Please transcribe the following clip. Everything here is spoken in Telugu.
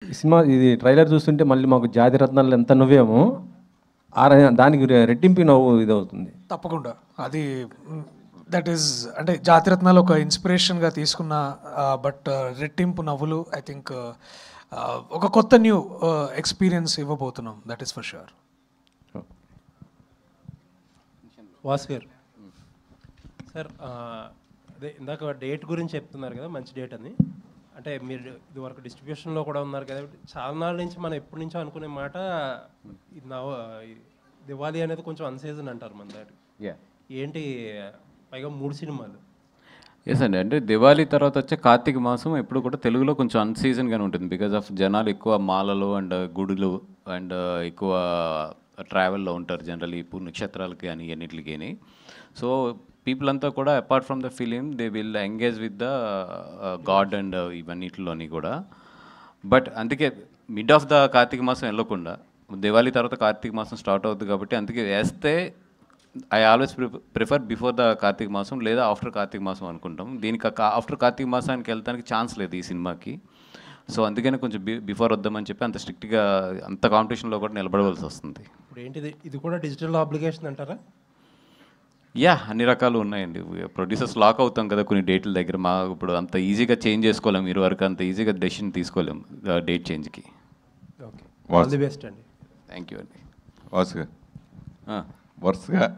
ఈ సినిమా ఇది ట్రైలర్ చూస్తుంటే మళ్ళీ మాకు జాతి రత్నాలు ఎంత నువ్వేమో దానికి రెట్టింపు నవ్వు ఇది అవుతుంది. తప్పకుండా అది దట్ ఈస్ అంటే జాతిరత్నాలు ఒక ఇన్స్పిరేషన్గా తీసుకున్న బట్ రెట్టింపు నవ్వులు ఐ థింక్ ఒక కొత్త న్యూ ఎక్స్పీరియన్స్ ఇవ్వబోతున్నాం, that is for sure. Vasu గారు సార్, అదే ఇందాక డేట్ గురించి చెప్తున్నారు కదా, మంచి డేట్ అని. అంటే మీరు ఇది వరకు డిస్ట్రిబ్యూషన్లో కూడా ఉన్నారు కదా, చాలా నాళ్ళ నుంచి మనం ఎప్పటి నుంచో అనుకునే మాట దివాళీ అనేది కొంచెం అన్సీజన్ అంటారు మన దగ్గర. ఏంటి పైగా 3 సినిమాలు. ఎస్ అండి, అంటే దివాళీ తర్వాత వచ్చే కార్తీక మాసం ఎప్పుడు కూడా తెలుగులో కొంచెం అన్సీజన్గానే ఉంటుంది. బికాజ్ ఆఫ్ జనాలు ఎక్కువ మాలలు అండ్ గుడులు అండ్ ఎక్కువ ట్రావెల్లో ఉంటారు జనరల్లీ నక్షత్రాలకి కానీ ఎన్నిటికి. సో పీపుల్ అంతా కూడా apart from the film they will engage with the god and ఇవన్నిటిలోని కూడా. బట్ అందుకే మిడ్ ఆఫ్ ద కార్తీక మాసం వెళ్ళకుండా దివాళీ తర్వాత కార్తీక మాసం స్టార్ట్ అవుతుంది కాబట్టి అందుకే వేస్తే I always prefer before the Karthika మాసం లేదా ఆఫ్టర్ కార్తీక మాసం అనుకుంటాం. దీనికి ఆఫ్టర్ కార్తీక మాసానికి వెళ్తానికి ఛాన్స్ లేదు ఈ సినిమాకి. సో అందుకనే కొంచెం బిఫోర్ వద్దామని చెప్పి అంత స్ట్రిక్ట్గా అంత కాంపిటీషన్లో కూడా నిలబడవలసి వస్తుంది. ఇప్పుడు ఏంటిది, ఇది కూడా డిజిటల్ ఆబ్లిగేషన్ అంటారా? యా, అన్ని రకాలు ఉన్నాయండి. ప్రొడ్యూసర్స్ లాక్ అవుతాం కదా కొన్ని డేట్ల దగ్గర. మా ఇప్పుడు అంత ఈజీగా చేంజ్ చేసుకోలేము, మీరు వరకు అంత ఈజీగా డెసిషన్ తీసుకోలేము డేట్ చేంజ్కి. ఓకే, ఆల్ ది బెస్ట్ అండి. థ్యాంక్ యూ అండి. వరుసగా